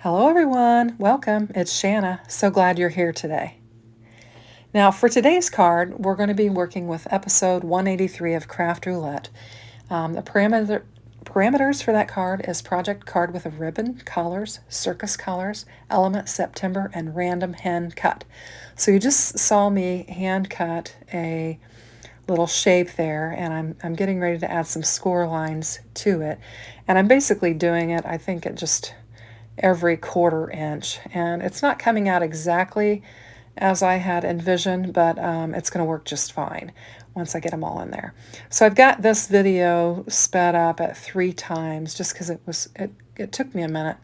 Hello everyone, welcome. It's Shanna. So glad you're here today. Now for today's card, we're going to be working with episode 183 of Craft Roulette. The parameters for that card is project card with a ribbon, colors, circus colors, element September, and random hand cut. So you just saw me hand cut a little shape there, and I'm getting ready to add some score lines to it. And I'm basically doing it, I think, at just every 1/4 inch, and it's not coming out exactly as I had envisioned, but it's going to work just fine once I get them all in there. So I've got this video sped up at 3 times just because it took me a minute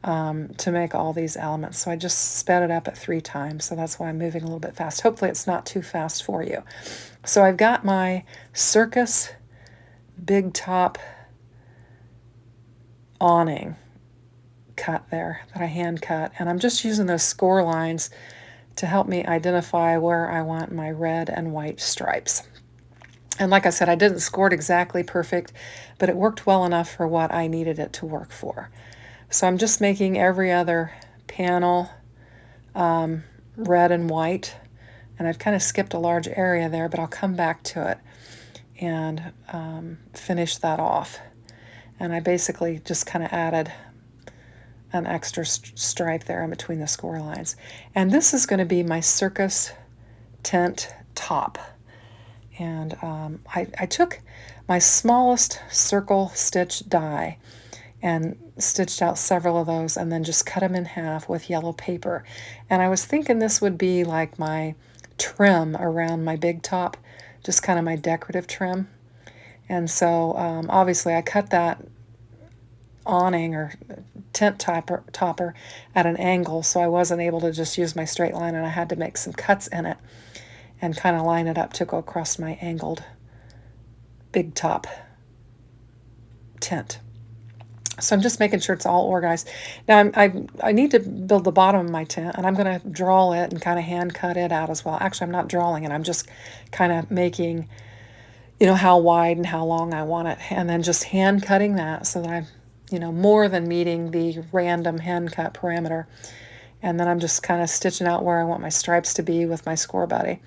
to make all these elements. So I just sped it up at 3 times, so that's why I'm moving a little bit fast. Hopefully it's not too fast for you. So I've got my circus big top awning cut there that I hand cut, and I'm just using those score lines to help me identify where I want my red and white stripes. And like I said, I didn't score it exactly perfect, but it worked well enough for what I needed it to work for. So I'm just making every other panel red and white, and I've kind of skipped a large area there, but I'll come back to it and finish that off. And I basically just kind of added an extra stripe there in between the score lines. And this is going to be my Circus Tent top. And I took my smallest circle stitch die and stitched out several of those and then just cut them in half with yellow paper. And I was thinking this would be like my trim around my big top, just kind of my decorative trim. And so obviously I cut that awning or tent topper at an angle, so I wasn't able to just use my straight line, and I had to make some cuts in it and kind of line it up to go across my angled big top tent. So I'm just making sure it's all organized. Now I need to build the bottom of my tent, and I'm going to draw it and kind of hand cut it out as well. Actually, I'm not drawing it. I'm just kind of making, how wide and how long I want it, and then just hand cutting that so that I'm more than meeting the random hand cut parameter. And then I'm just kind of stitching out where I want my stripes to be with my score buddy.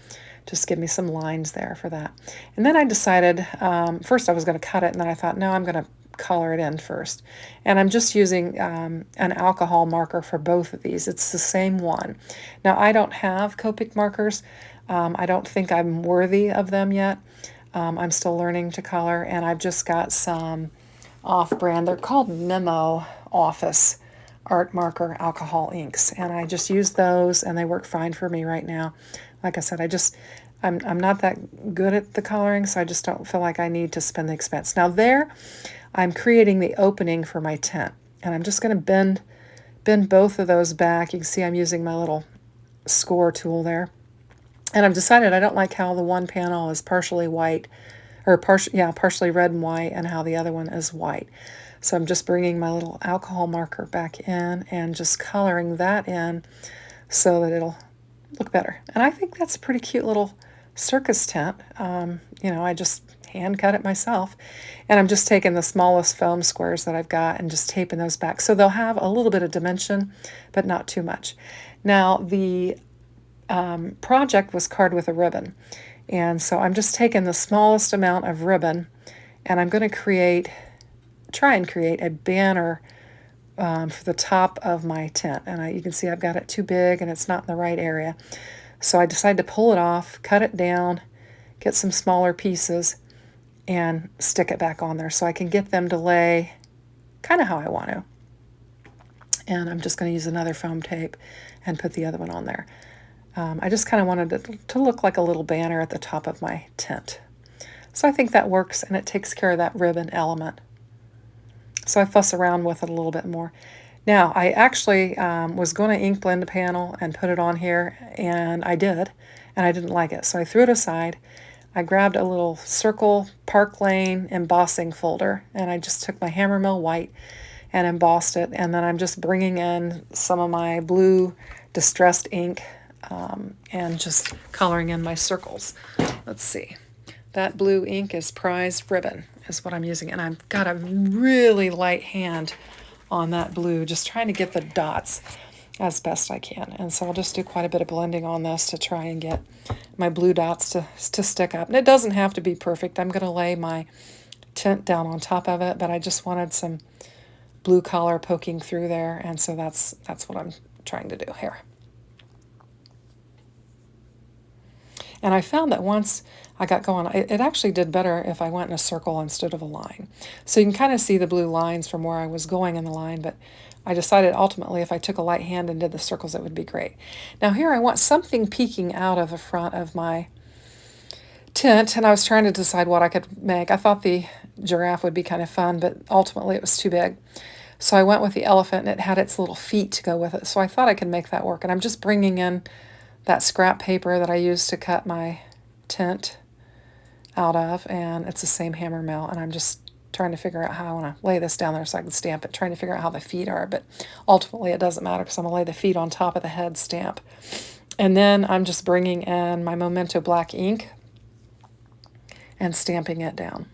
Just give me some lines there for that. And then I decided, first I was going to cut it, and then I thought, no, I'm going to color it in first. And I'm just using an alcohol marker for both of these. It's the same one. Now I don't have Copic markers. I don't think I'm worthy of them yet. I'm still learning to color, and I've just got some off-brand. They're called Memo Office art marker alcohol inks, and I just use those, and they work fine for me right now. Like I said, I'm not that good at the coloring, so I just don't feel like I need to spend the expense. Now there, I'm creating the opening for my tent, and I'm just going to bend both of those back. You can see I'm using my little score tool there, and I've decided I don't like how the one panel is partially white, or partially red and white, and how the other one is white. So I'm just bringing my little alcohol marker back in and just coloring that in so that it'll look better. And I think that's a pretty cute little circus tent. I just hand cut it myself, and I'm just taking the smallest foam squares that I've got and just taping those back so they'll have a little bit of dimension, but not too much. Now the project was card with a ribbon. And so I'm just taking the smallest amount of ribbon, and I'm going to try and create a banner for the top of my tent. And you can see I've got it too big and it's not in the right area. So I decided to pull it off, cut it down, get some smaller pieces, and stick it back on there so I can get them to lay kind of how I want to. And I'm just going to use another foam tape and put the other one on there. I just kind of wanted it to look like a little banner at the top of my tent. So I think that works, and it takes care of that ribbon element. So I fuss around with it a little bit more. Now, I actually was going to ink blend a panel and put it on here, and I did, and I didn't like it. So I threw it aside. I grabbed a little Circle Park Lane embossing folder, and I just took my Hammermill white and embossed it, and then I'm just bringing in some of my blue distressed ink and just coloring in my circles. Let's see. That blue ink is Prize Ribbon is what I'm using, and I've got a really light hand on that blue, just trying to get the dots as best I can. And so I'll just do quite a bit of blending on this to try and get my blue dots to stick up. And it doesn't have to be perfect. I'm going to lay my tint down on top of it, but I just wanted some blue color poking through there, and so that's what I'm trying to do here. And I found that once I got going, it actually did better if I went in a circle instead of a line. So you can kind of see the blue lines from where I was going in the line, but I decided ultimately if I took a light hand and did the circles, it would be great. Now here I want something peeking out of the front of my tint, and I was trying to decide what I could make. I thought the giraffe would be kind of fun, but ultimately it was too big. So I went with the elephant, and it had its little feet to go with it. So I thought I could make that work. And I'm just bringing in that scrap paper that I used to cut my tint out of, and it's the same hammer mill. And I'm just trying to figure out how I want to lay this down there so I can stamp it, trying to figure out how the feet are. But ultimately it doesn't matter because I'm going to lay the feet on top of the head stamp. And then I'm just bringing in my Memento black ink and stamping it down.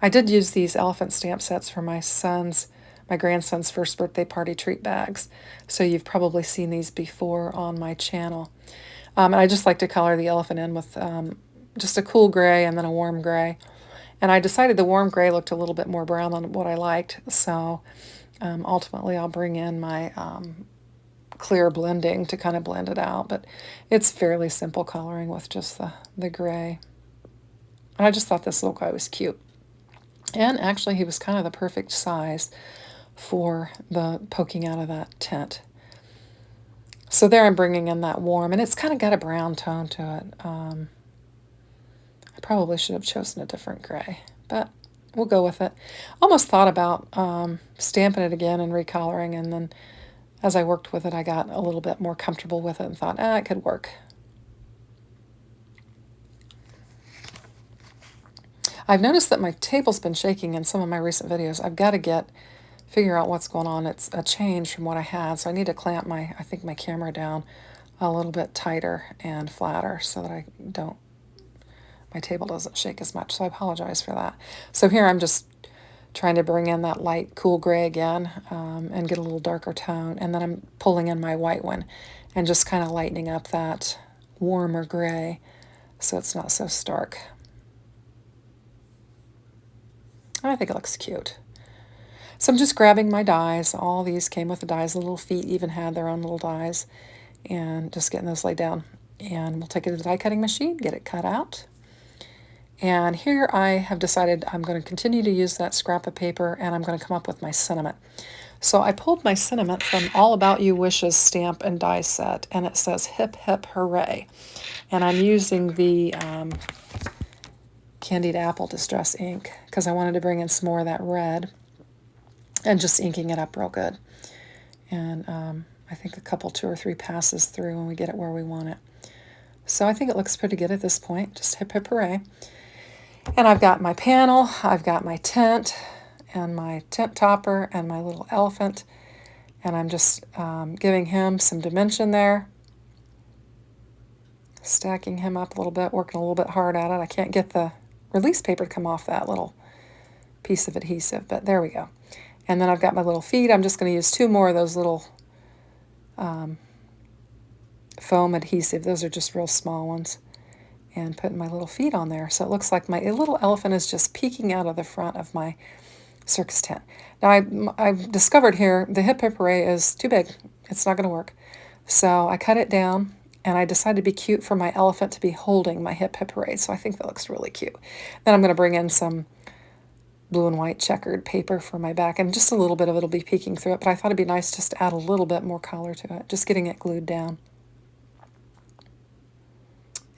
I did use these elephant stamp sets for my grandson's first birthday party treat bags. So you've probably seen these before on my channel. And I just like to color the elephant in with just a cool gray and then a warm gray. And I decided the warm gray looked a little bit more brown than what I liked. So ultimately I'll bring in my clear blending to kind of blend it out. But it's fairly simple coloring with just the gray. And I just thought this little guy was cute. And actually, he was kind of the perfect size for the poking out of that tint. So there I'm bringing in that warm, and it's kind of got a brown tone to it. I probably should have chosen a different gray, but we'll go with it. Almost thought about stamping it again and recoloring, and then as I worked with it, I got a little bit more comfortable with it and thought, it could work. I've noticed that my table's been shaking in some of my recent videos. I've got to figure out what's going on. It's a change from what I had, so I need to clamp my camera down a little bit tighter and flatter so that my table doesn't shake as much. So I apologize for that. So here I'm just trying to bring in that light cool gray again and get a little darker tone, and then I'm pulling in my white one and just kind of lightening up that warmer gray so it's not so stark. I think it looks cute. So I'm just grabbing my dies. All these came with the dies. The little feet even had their own little dies. And just getting those laid down. And we'll take it to the die cutting machine, get it cut out. And here I have decided I'm going to continue to use that scrap of paper, and I'm going to come up with my sentiment. So I pulled my sentiment from All About You Wishes stamp and die set, and it says hip hip hooray. And I'm using the Candied Apple Distress ink because I wanted to bring in some more of that red and just inking it up real good. And I think 2 or 3 passes through and we get it where we want it. So I think it looks pretty good at this point. Just hip hip hooray. And I've got my panel, I've got my tent and my tent topper and my little elephant, and I'm just giving him some dimension there, stacking him up a little bit, working a little bit hard at it. I can't get the release paper to come off that little piece of adhesive, but there we go. And then I've got my little feet. I'm just going to use 2 more of those little foam adhesive. Those are just real small ones. And putting my little feet on there. So it looks like my little elephant is just peeking out of the front of my circus tent. Now I've discovered here the hip hip hooray is too big. It's not going to work. So I cut it down. And I decided to be cute for my elephant to be holding my hip hip hooray. So I think that looks really cute. Then I'm going to bring in some blue and white checkered paper for my back. And just a little bit of it will be peeking through it. But I thought it'd be nice just to add a little bit more color to it. Just getting it glued down.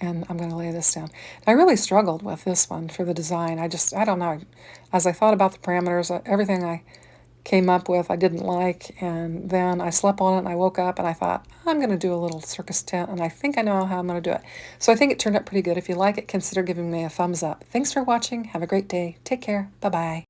And I'm going to lay this down. I really struggled with this one for the design. I don't know. As I thought about the parameters, everything I came up with I didn't like, and then I slept on it and I woke up and I thought, I'm going to do a little circus tent, and I think I know how I'm going to do it. So I think it turned out pretty good. If you like it, consider giving me a thumbs up. Thanks for watching. Have a great day. Take care. Bye-bye.